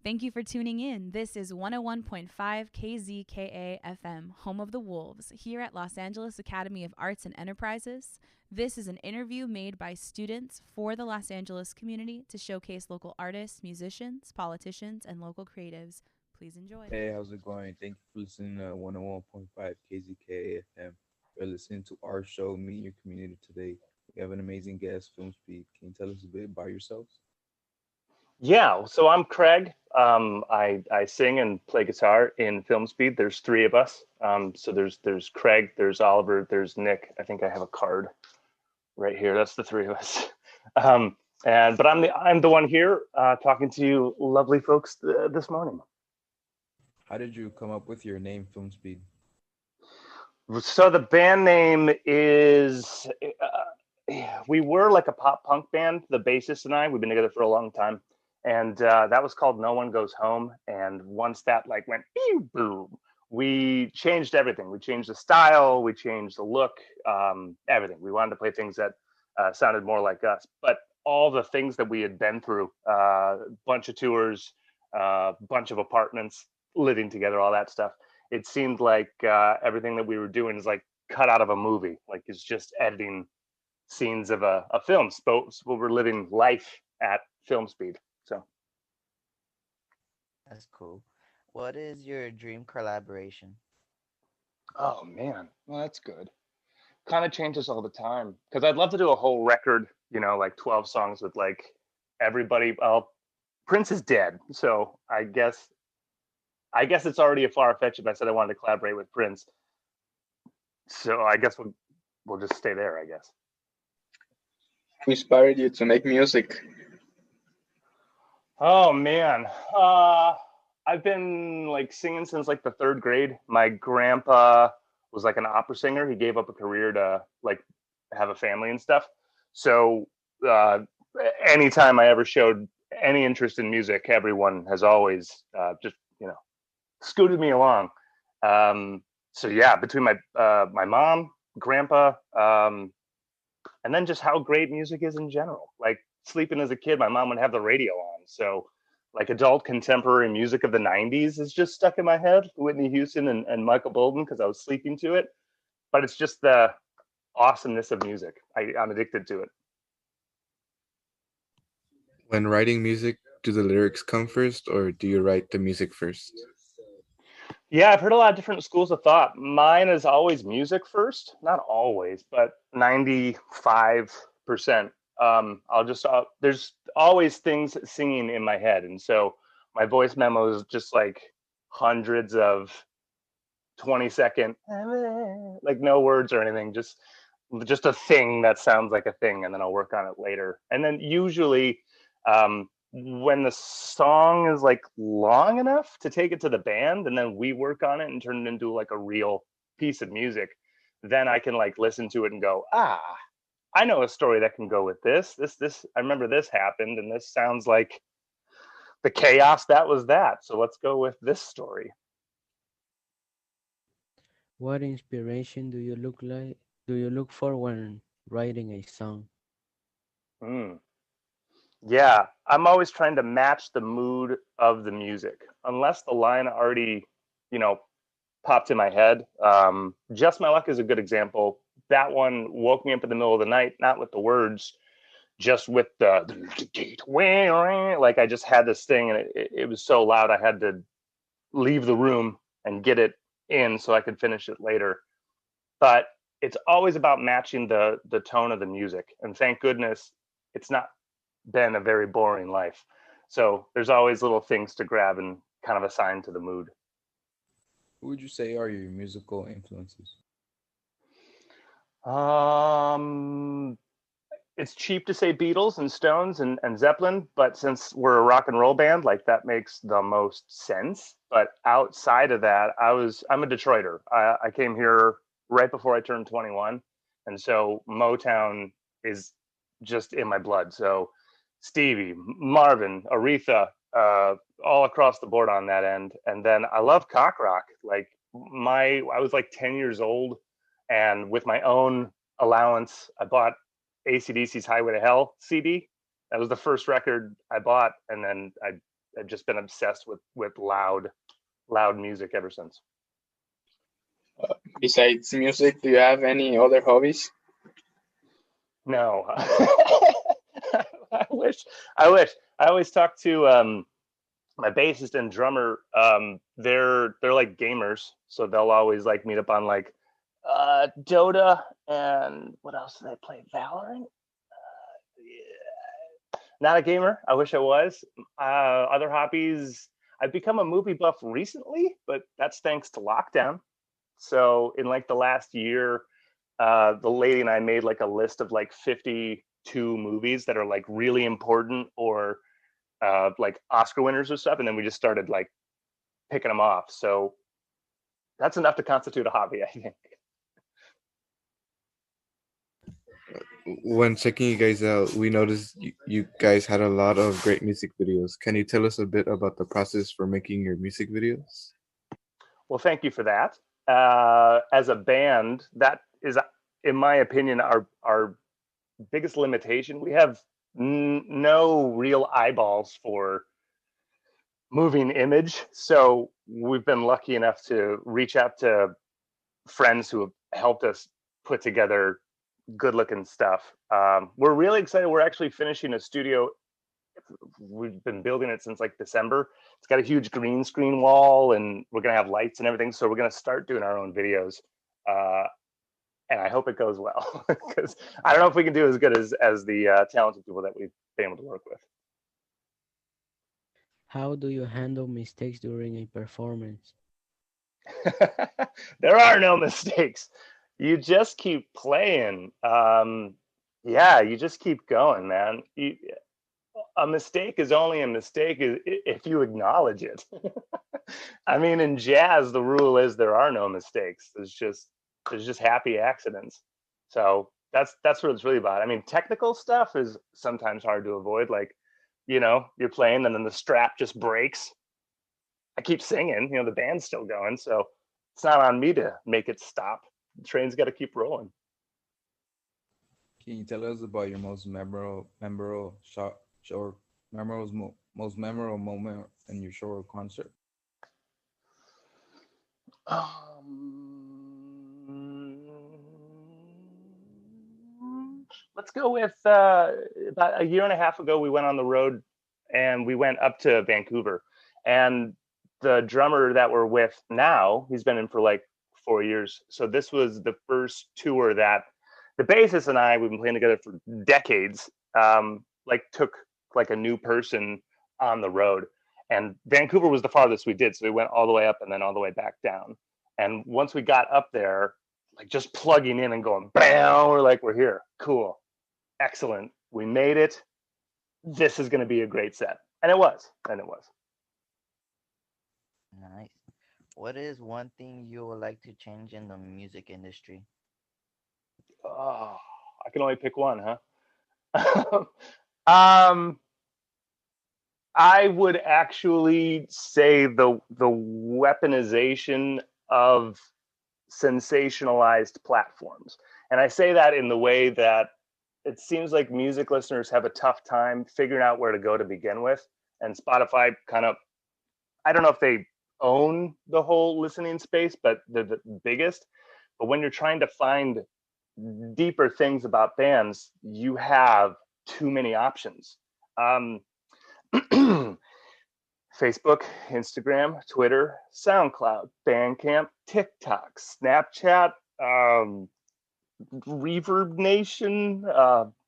Thank you for tuning in. This is 101.5 KZKA FM, home of the Wolves, here at Los Angeles Academy of Arts and Enterprises. This is an interview made by students for the Los Angeles community to showcase local artists, musicians, politicians, and local creatives. Please enjoy. Hey, how's it going? Thank you for listening to 101.5 KZKA FM. You're listening to our show, Meet Your Community today. We have an amazing guest, Film Speed. Can you tell us a bit about yourselves? Yeah, so I'm Craig. I sing and play guitar in Film Speed. There's three of us. So there's Craig, there's Oliver, there's Nick. I think I have a card right here. That's the three of us. But I'm the one here talking to you, lovely folks, this morning. How did you come up with your name, Film Speed? So the band name is. We were like a pop punk band. The bassist and I, we've been together for a long time. And that was called No One Goes Home. And once that like went boom, we changed everything. We changed the style, we changed the look, everything. We wanted to play things that sounded more like us. But all the things that we had been through, bunch of tours, bunch of apartments, living together, all that stuff. It seemed like everything that we were doing is like cut out of a movie. Like it's just editing scenes of a film. So we're living life at film speed. So That's cool. What is your dream collaboration? oh man, well that's good. Kind of changes all the time because I'd love to do a whole record, like 12 songs with like everybody. Well, Prince is dead, so I guess it's already a far fetch if I said I wanted to collaborate with Prince. So I guess we'll just stay there, I guess. Who inspired you to make music? Oh man, I've been like singing since like the third grade. My grandpa was like an opera singer. He gave up a career to like have a family and stuff. So uh, anytime I ever showed any interest in music, everyone has always just scooted me along. So yeah, between my mom, grandpa, and then just how great music is in general. Like sleeping as a kid, my mom would have the radio on. So like adult contemporary music of the 90s is just stuck in my head. Whitney Houston and Michael Bolton because I was sleeping to it. But it's just the awesomeness of music. I'm addicted to it. When writing music, do the lyrics come first or do you write the music first? Yeah, I've heard a lot of different schools of thought. Mine is always music first. Not always, but 95%. There's always things singing in my head. And so my voice memo is just like hundreds of 20-second, like no words or anything, just a thing that sounds like a thing. And then I'll work on it later. And then usually, when the song is like long enough to take it to the band and then we work on it and turn it into like a real piece of music, then I can like listen to it and go, I know a story that can go with this. I remember this happened and this sounds like the chaos that was that. So let's go with this story. What inspiration do you look for when writing a song? Mm. Yeah, I'm always trying to match the mood of the music. Unless the line already, you know, popped in my head. Just My Luck is a good example. That one woke me up in the middle of the night, not with the words, just with the like I just had this thing and it was so loud I had to leave the room and get it in so I could finish it later. But it's always about matching the tone of the music. And thank goodness it's not been a very boring life. So there's always little things to grab and kind of assign to the mood. Who would you say are your musical influences? It's cheap to say Beatles and Stones and Zeppelin, but since we're a rock and roll band, like that makes the most sense. But outside of that, I'm a Detroiter. I came here right before I turned 21, and so Motown is just in my blood. So Stevie, Marvin, Aretha, all across the board on that end. And then I love cock rock. Like I was like 10 years old, and with my own allowance, I bought AC/DC's Highway to Hell CD. That was the first record I bought, and then I I've just been obsessed with loud music ever since. Besides music, do you have any other hobbies? No. I wish. I always talk to my bassist and drummer. They're like gamers, so they'll always like meet up on like Dota, and what else do they play? Valorant. Yeah. Not a gamer. I wish I was. Other hobbies. I've become a movie buff recently, but that's thanks to lockdown. So in like the last year, the lady and I made like a list of like 52 movies that are like really important or like Oscar winners or stuff, and then we just started like picking them off. So that's enough to constitute a hobby, I think. When checking you guys out, we noticed you guys had a lot of great music videos. Can you tell us a bit about the process for making your music videos? Well, thank you for that. As a band, that is, in my opinion, our biggest limitation. We have no real eyeballs for moving image, so we've been lucky enough to reach out to friends who have helped us put together good looking stuff. We're really excited. We're actually finishing a studio. We've been building it since like December. It's got a huge green screen wall, and we're gonna have lights and everything. So we're gonna start doing our own videos, and I hope it goes well, because I don't know if we can do as good as the talented people that we've been able to work with. How do you handle mistakes during a performance? There are no mistakes. You just keep playing. Yeah, you just keep going, man. A mistake is only a mistake if you acknowledge it. I mean, in jazz, the rule is there are no mistakes. There's just happy accidents. So that's what it's really about. I mean, technical stuff is sometimes hard to avoid. Like, you're playing and then the strap just breaks. I keep singing, the band's still going, so it's not on me to make it stop. The train's got to keep rolling. Can you tell us about your most memorable shot or most memorable moment in your show or concert? Let's go with about a year and a half ago, we went on the road and we went up to Vancouver. And the drummer that we're with now, he's been in for like 4 years. So this was the first tour that the bassist and I, we've been playing together for decades, like took like a new person on the road. And Vancouver was the farthest we did. So we went all the way up and then all the way back down. And once we got up there, like just plugging in and going, bam, we're like, we're here. Cool. Excellent. We made it. This is going to be a great set. And it was. Nice. What is one thing you would like to change in the music industry? Oh, I can only pick one, huh? I would actually say the weaponization of sensationalized platforms. And I say that in the way that it seems like music listeners have a tough time figuring out where to go to begin with. And Spotify kind of, I don't know if they own the whole listening space, but they're the biggest. But when you're trying to find deeper things about bands, you have too many options. Facebook, Instagram, Twitter, SoundCloud, Bandcamp, TikTok, Snapchat, Reverb Nation,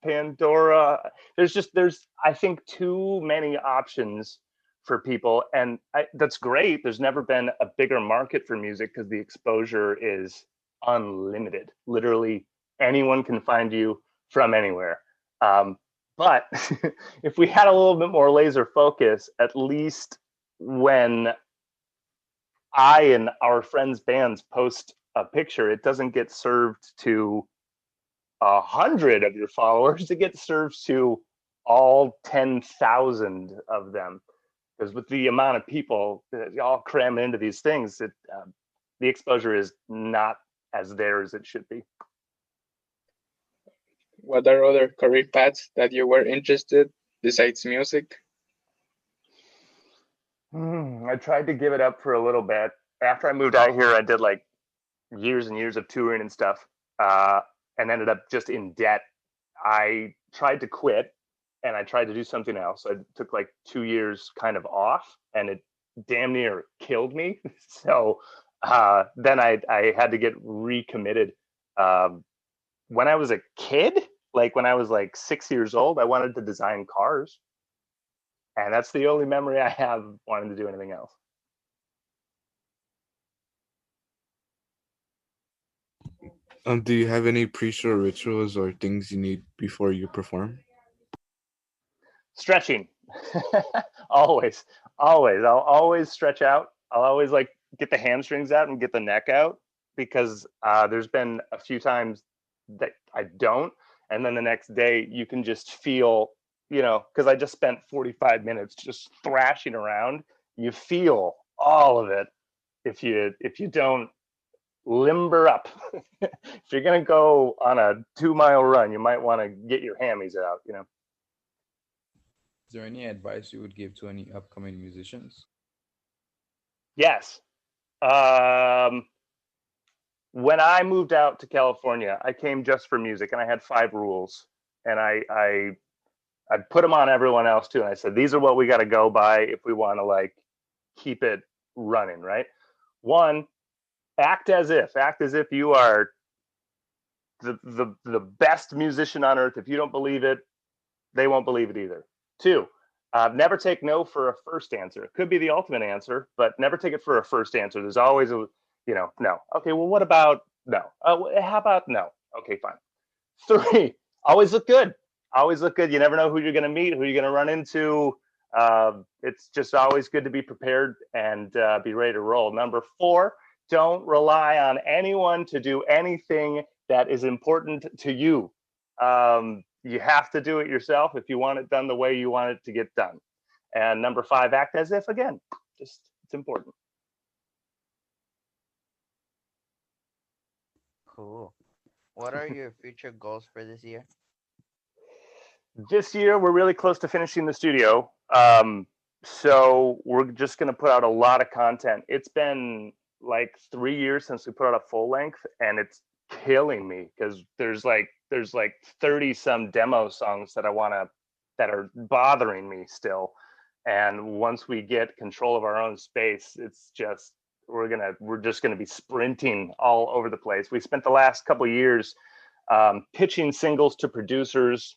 Pandora. There's I think too many options for people, and that's great. There's never been a bigger market for music because the exposure is unlimited. Literally anyone can find you from anywhere. But if we had a little bit more laser focus, at least when I and our friends' bands post a picture, it doesn't get served to 100 of your followers. It gets served to all 10,000 of them. Because with the amount of people that all cram into these things, the exposure is not as there as it should be. What are other career paths that you were interested besides music? I tried to give it up for a little bit. After I moved out here, I did like years and years of touring and stuff, uh, and ended up just in debt. I tried to quit and I tried to do something else. I took like 2 years kind of off, and it damn near killed me. So then I had to get recommitted. Um, when I was a kid, like when I was like 6 years old, I wanted to design cars, and that's the only memory I have wanting to do anything else. Do you have any pre-show rituals or things you need before you perform? Stretching. Always, always. I'll always stretch out. I'll always like get the hamstrings out and get the neck out, because there's been a few times that I don't, and then the next day you can just feel, because I just spent 45 minutes just thrashing around. You feel all of it if you don't limber up. If you're gonna go on a 2 mile run, you might want to get your hammies out. Is there any advice you would give to any upcoming musicians? Yes. Um, when I moved out to California, I came just for music, and I had 5 rules, and I put them on everyone else too. And I said, these are what we got to go by if we want to like keep it running, right? One, act as if you are the best musician on earth. If you don't believe it, they won't believe it either. 2, never take no for a first answer. It could be the ultimate answer, but never take it for a first answer. There's always no. Okay, well, what about no? How about no? Okay, fine. 3, always look good. Always look good. You never know who you're going to meet, who you're going to run into. It's just always good to be prepared and be ready to roll. Number 4, don't rely on anyone to do anything that is important to you. You have to do it yourself if you want it done the way you want it to get done. And number 5, act as if, again, just it's important. Cool. What are your future goals for this year? This year, we're really close to finishing the studio. So we're just going to put out a lot of content. It's been like 3 years since we put out a full length, and it's killing me because there's like 30 some demo songs that that are bothering me still. And once we get control of our own space, it's just we're just gonna be sprinting all over the place. We spent the last couple of years pitching singles to producers,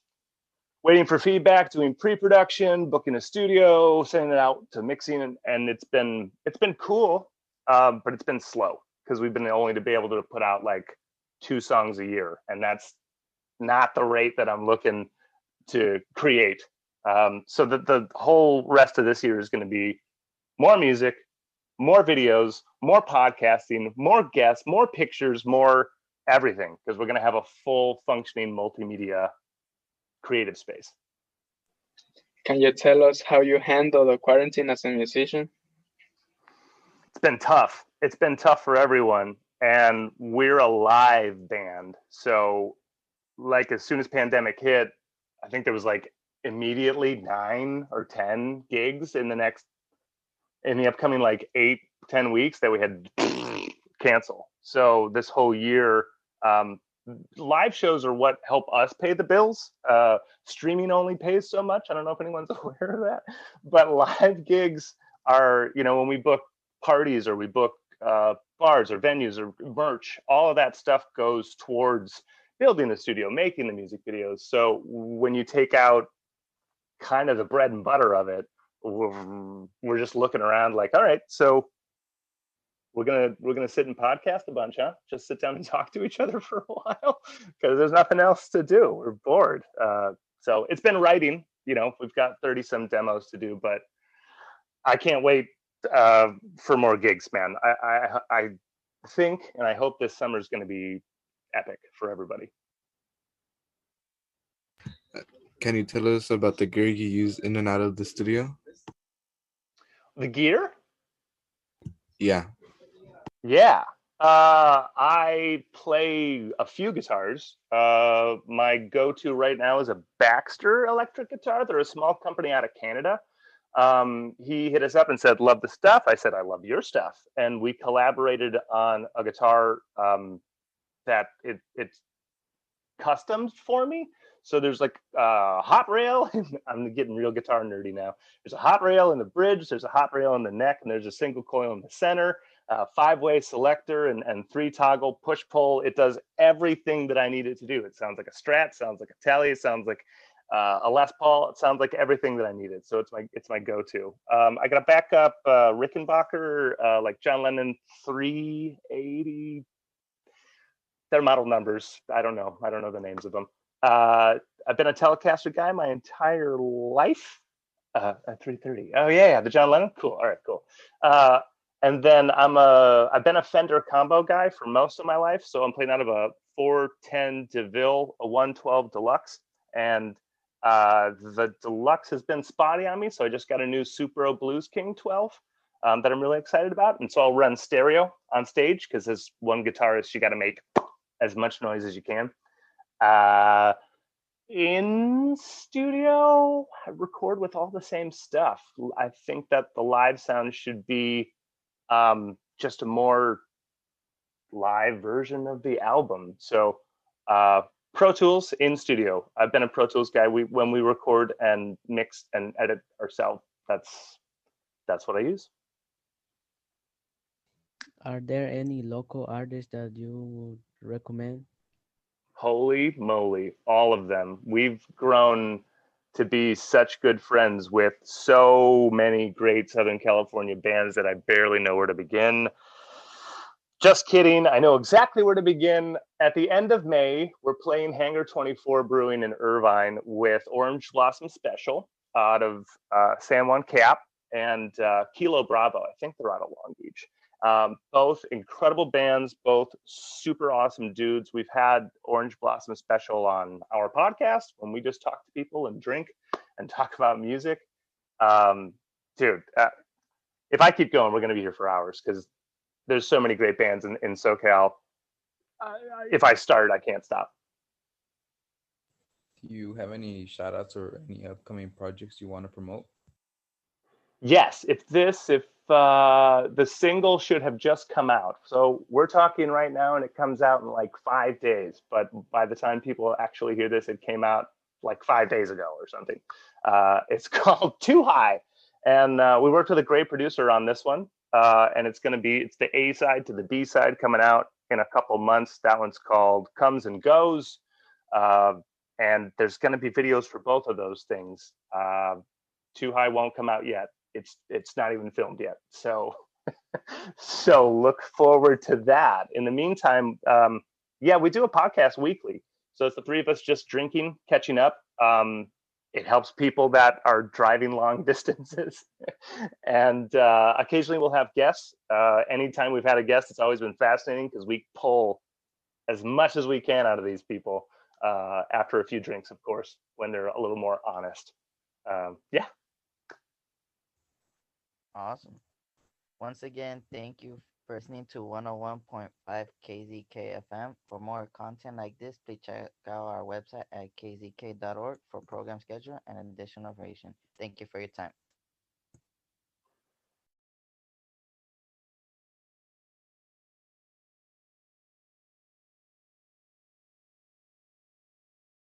waiting for feedback, doing pre-production, booking a studio, sending it out to mixing, and it's been cool, but it's been slow because we've been only to be able to put out like 2 songs a year, and that's not the rate that I'm looking to create. So the whole rest of this year is going to be more music, more videos, more podcasting, more guests, more pictures, more everything, because we're going to have a full functioning multimedia creative space. Can you tell us how you handle the quarantine as a musician? It's been tough. It's been tough for everyone, and we're a live band. So like as soon as pandemic hit, I think there was like immediately 9 or 10 gigs in the upcoming like 8-10 weeks that we had to cancel. So this whole year, live shows are what help us pay the bills. Streaming only pays so much. I don't know if anyone's aware of that, but live gigs are, when we book parties or we book bars or venues or merch, all of that stuff goes towards building the studio, making the music videos. So when you take out kind of the bread and butter of it, we're just looking around like, all right, so we're gonna sit and podcast a bunch, huh? Just sit down and talk to each other for a while because there's nothing else to do. We're bored. So it's been writing. We've got 30 some demos to do, but I can't wait for more gigs, man. I think and I hope this summer is going to be epic for everybody. Can you tell us about the gear you use in and out of the studio? The gear? Yeah. Yeah. I play a few guitars. My go-to right now is a Baxter electric guitar. They're a small company out of Canada. He hit us up and said, "Love the stuff." I said, "I love your stuff," and we collaborated on a guitar that it's custom for me. So there's like a hot rail. I'm getting real guitar nerdy now. There's a hot rail in the bridge. There's a hot rail in the neck, and there's a single coil in the center. Five-way selector and three toggle push pull. It does everything that I need it to do. It sounds like a Strat. Sounds like a Tele. It sounds like a Les Paul. It sounds like everything that I needed. So it's my go-to. I got a backup Rickenbacker, like John Lennon 380. They're model numbers. I don't know the names of them. I've been a Telecaster guy my entire life. At 330. Oh yeah, the John Lennon. Cool. All right, cool. And then I've been a Fender combo guy for most of my life. So I'm playing out of a 410 DeVille, a 112 Deluxe, and the Deluxe has been spotty on me. So I just got a new Supro Blues King 12 that I'm really excited about. And so I'll run stereo on stage because as one guitarist, you got to make as much noise as you can. In studio, I record with all the same stuff. I think that the live sound should be just a more live version of the album. So Pro Tools in studio. I've been a Pro Tools guy. When we record and mix and edit ourselves, that's what I use. Are there any local artists that you would recommend? Holy moly, all of them. We've grown to be such good friends with so many great Southern California bands that I barely know where to begin. Just kidding. I know exactly where to begin. At the end of May, we're playing Hangar 24 Brewing in Irvine with Orange Blossom Special out of San Juan Cap and Kilo Bravo. I think they're out of Long Beach. Both incredible bands, both super awesome dudes. We've had Orange Blossom Special on our podcast when we just talk to people and drink and talk about music. Dude, if I keep going, we're going to be here for hours because there's so many great bands in SoCal. If I start, I can't stop. Do you have any shout outs or any upcoming projects you want to promote? Yes, if the single should have just come out. So we're talking right now and it comes out in like 5 days. But by the time people actually hear this, it came out like 5 days ago or something. It's called Too High. And we worked with a great producer on this one. And it's the A side to the B side coming out in a couple months. That one's called Comes and Goes. And there's going to be videos for both of those things. Too High won't come out yet. It's not even filmed yet. So look forward to that. In the meantime, we do a podcast weekly. So it's the three of us just drinking, catching up. It helps people that are driving long distances. And occasionally we'll have guests. Anytime we've had a guest, it's always been fascinating because we pull as much as we can out of these people after a few drinks, of course, when they're a little more honest. Yeah. Awesome. Once again, thank you for listening to 101.5 KZK FM. For more content like this, please check out our website at kzk.org for program schedule and additional information. Thank you for your time.